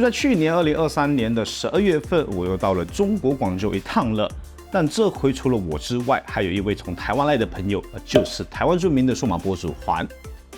就在去年2023年的12月份，我又到了中国广州一趟了。但这回除了我之外，还有一位从台湾来的朋友，就是台湾著名的数码博主环。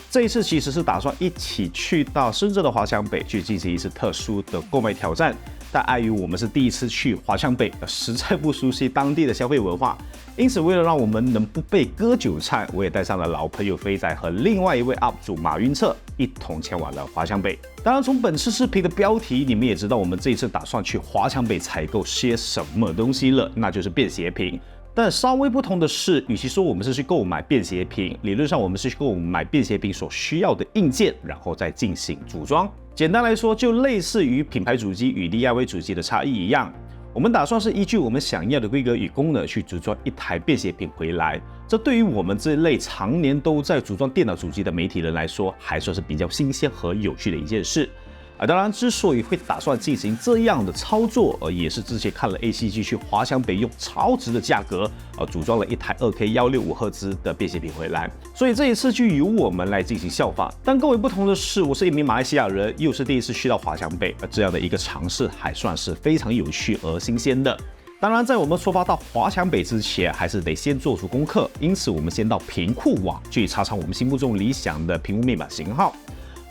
这一次其实是打算一起去到深圳的华强北去进行一次特殊的购买挑战，但碍于我们是第一次去华强北，实在不熟悉当地的消费文化，因此为了让我们能不被割韭菜，我也带上了老朋友飞仔和另外一位 UP 主马云策一同前往了华强北。当然，从本次视频的标题，你们也知道我们这一次打算去华强北采购些什么东西了，那就是便携品。但稍微不同的是，与其说我们是去购买便携品，理论上我们是去购买便携品所需要的硬件，然后再进行组装。简单来说，就类似于品牌主机与 DIY 主机的差异一样，我们打算是依据我们想要的规格与功能去组装一台便携品回来。这对于我们这类常年都在组装电脑主机的媒体人来说，还算是比较新鲜和有趣的一件事。当然，之所以会打算进行这样的操作，也是之前看了 ACG 去华强北用超值的价格，组装了一台2K 165赫兹的便携品回来，所以这一次就由我们来进行效仿。但更为不同的是，我是一名马来西亚人，又是第一次去到华强北，这样的一个尝试还算是非常有趣而新鲜的。当然，在我们出发到华强北之前，还是得先做出功课，因此我们先到屏库网去查查我们心目中理想的屏幕面板型号。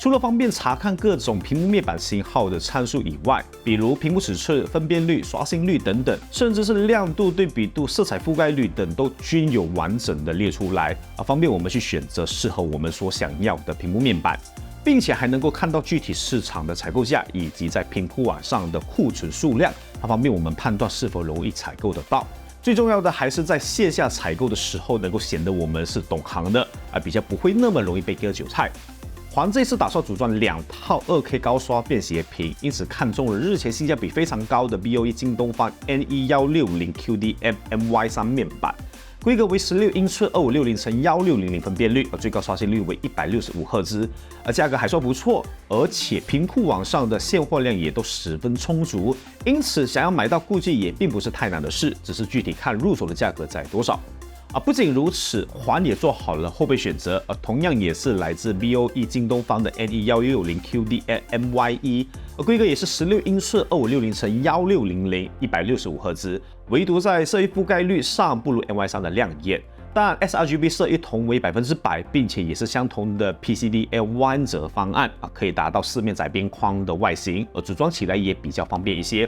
除了方便查看各种屏幕面板型号的参数以外，比如屏幕尺寸、分辨率、刷新率等等，甚至是亮度、对比度、色彩覆盖率等都均有完整的列出来，方便我们去选择适合我们所想要的屏幕面板，并且还能够看到具体市场的采购价以及在屏库网上的库存数量，方便我们判断是否容易采购得到。最重要的还是在线下采购的时候，能够显得我们是懂行的，比较不会那么容易被割韭菜。环这次打算组装2套2K 高刷便携屏，因此看中了日前性价比非常高的 BOE 京东方 NE160QD MY3 面板，规格为16英寸2560×1600分辨率，最高刷新率为165赫兹，价格还算不错，而且屏库网上的现货量也都十分充足，因此想要买到估计也并不是太难的事，只是具体看入手的价格在多少。不仅如此，环也做好了后备选择，同样也是来自 BOE 京东方的 NE160QD MY1，规格也是16英寸2560×1600 165赫兹，唯独在色域覆盖率上不如 MY3 的亮眼，但 sRGB 色域同为100%，并且也是相同的 PCDL 弯折方案，可以达到4面窄边框的外形，组装起来也比较方便一些。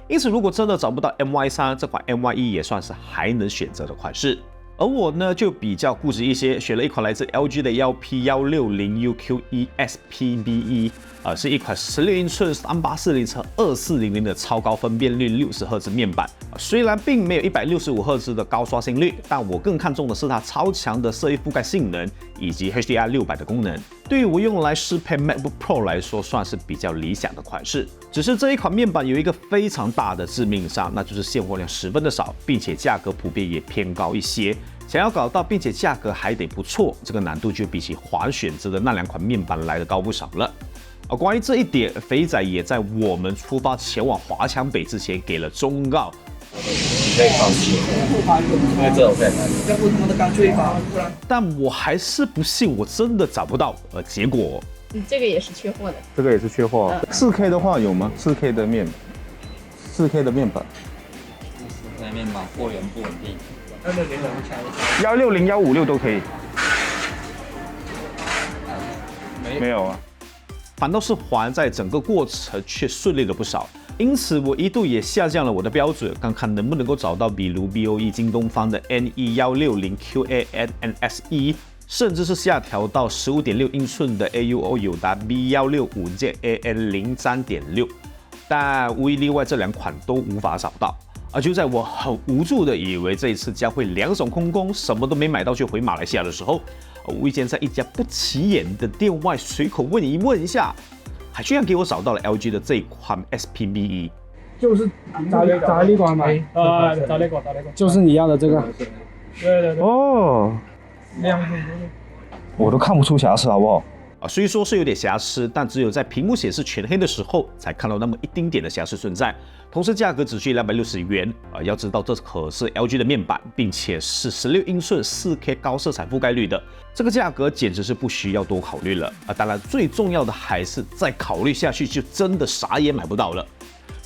因此，如果真的找不到 MY3，这款 MY1 也算是还能选择的款式。而我呢就比较固执一些，选了一款来自 LG 的 LP160UQ1 SPBE，是一款16英寸3840×2400的超高分辨率60赫兹面板。虽然并没有165赫兹的高刷新率，但我更看重的是它超强的色域覆盖性能以及 HDR600的功能。对于我用来适配 MacBook Pro 来说，算是比较理想的款式。只是这一款面板有一个非常大的致命伤，那就是现货量十分的少，并且价格普遍也偏高一些。想要搞到，并且价格还得不错，这个难度就比起环选择的那2款面板来的高不少了。关于这一点，肥仔也在我们出发前往华强北之前给了忠告。你可以放弃，因为这种可以买。要不他的干脆法，不然。但我还是不信，我真的找不到。结果，这个也是缺货的。这个也是缺货。4K 的话有吗？4K 的面，4K 的面板。4K 面板货源不稳定。160、156都可以。没有啊。反倒是环在整个过程却顺利了不少。因此，我一度也下降了我的标准，看看能不能够找到比如 BOE 京东方的 NE160QANNS1，甚至是下调到15.6英寸的 AUO 友达 B165JAN03.6，但无一例外，这2款都无法找到。就在我很无助的以为这一次将会两手空空，什么都没买到就回马来西亚的时候，无意间在一家不起眼的店外随口问一下。还居然给我找到了 LG 的这一款 SPBE， 就是找那款嘛，找那个，就是你要的这个。对。哦，我都看不出瑕疵，好不好？虽说是有点瑕疵，但只有在屏幕显示全黑的时候才看到那么一丁点的瑕疵存在。同时价格只需260元要知道这可是 LG 的面板，并且是16英寸 4K 高色彩覆盖率的，这个价格简直是不需要多考虑了当然最重要的还是再考虑下去就真的啥也买不到了。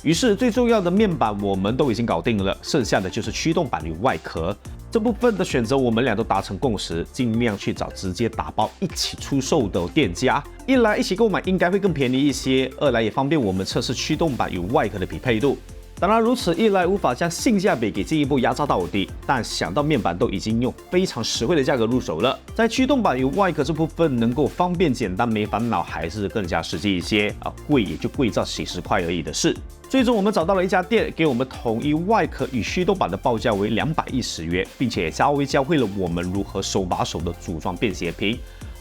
于是最重要的面板我们都已经搞定了，剩下的就是驱动板与外壳。这部分的选择我们俩都达成共识，尽量去找直接打包一起出售的店家，一来一起购买应该会更便宜一些，二来也方便我们测试驱动板与外壳的匹配度。当然如此一来无法将性价比给进一步压榨到底，但想到面板都已经用非常实惠的价格入手了，在驱动板与外壳这部分能够方便简单没烦恼，还是更加实际一些贵也就贵在几十块而已的事。最终我们找到了一家店，给我们统一外壳与驱动板的报价为210元，并且稍微教会了我们如何手把手的组装便携屏。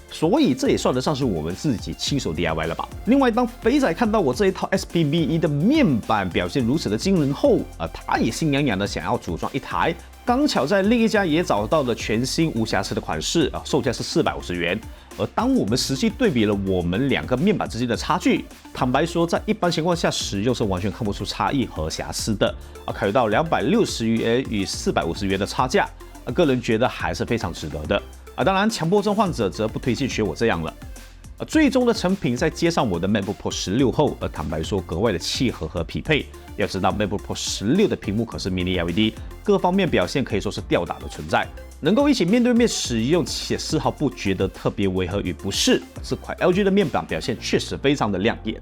所以这也算得上是我们自己亲手 DIY 了吧。另外，当肥仔看到我这一套 SPV1 的面板表现如此的惊人后，他也心痒痒的想要组装一台。刚巧在另一家也找到了全新无瑕疵的款式售价是450元。而当我们实际对比了我们两个面板之间的差距，坦白说，在一般情况下使用是完全看不出差异和瑕疵的考虑到260元与450元的差价，个人觉得还是非常值得的当然，强迫症患者则不推荐学我这样了。最终的成品在接上我的 MacBook Pro 16后，坦白说格外的契合和匹配。要知道 MacBook Pro 16的屏幕可是 Mini LED， 各方面表现可以说是吊打的存在，能够一起面对面使用，且丝毫不觉得特别违和与不适。这款 LG 的面板表现确实非常的亮眼。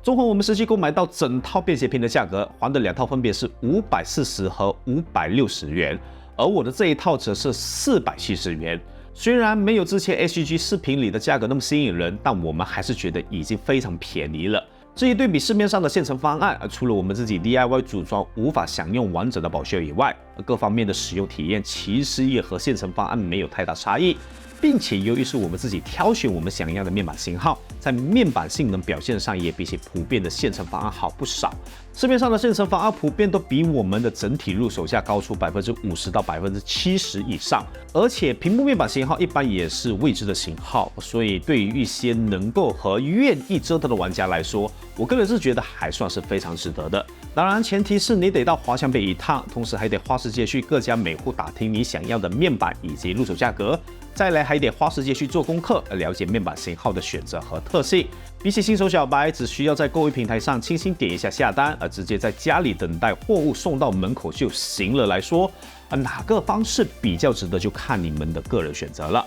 综合我们实际购买到整套便携屏的价格，还的两套分别是540和560元，而我的这一套则是470元。虽然没有之前 HG 视频里的价格那么吸引人，但我们还是觉得已经非常便宜了。至于对比市面上的现成方案，除了我们自己 DIY 组装无法享用完整的保修以外，各方面的使用体验其实也和现成方案没有太大差异。并且由于是我们自己挑选我们想要的面板型号，在面板性能表现上也比起普遍的现成方案好不少。市面上的现成方案普遍都比我们的整体入手价高出50%到70%以上，而且屏幕面板型号一般也是未知的型号，所以对于一些能够和愿意折腾的玩家来说，我个人是觉得还算是非常值得的。当然前提是你得到华强北一趟，同时还得花时间去各家美户打听你想要的面板以及入手价格，再来还得花时间去做功课，了解面板型号的选择和特性。比起新手小白只需要在购物平台上轻轻点一下下单，直接在家里等待货物送到门口就行了来说，哪个方式比较值得就看你们的个人选择了。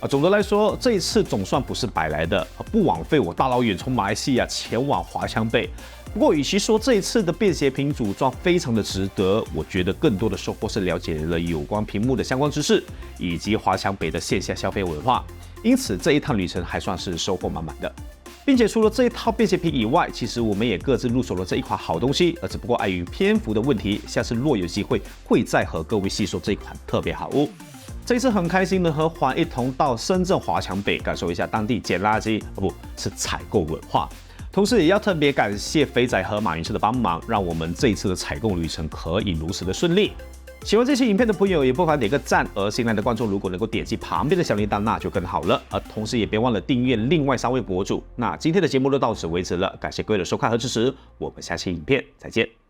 总的来说，这一次总算不是白来的，不枉费我大老远从马来西亚前往华强北。不过，与其说这一次的便携屏组装非常的值得，我觉得更多的收获是了解了有关屏幕的相关知识，以及华强北的线下消费文化。因此，这一趟旅程还算是收获满满的。并且除了这一套便携屏以外，其实我们也各自入手了这一款好东西，只不过碍于篇幅的问题，下次若有机会会再和各位细说这一款特别好物。这一次很开心的和环一同到深圳华强北感受一下当地捡垃圾不是采购文化，同时也要特别感谢肥仔和马云社的帮忙，让我们这一次的采购旅程可以如此的顺利。喜欢这期影片的朋友也不妨点个赞，而新来的观众如果能够点击旁边的小铃铛那就更好了，同时也别忘了订阅另外3位博主。那今天的节目就到此为止了，感谢各位的收看和支持，我们下期影片再见。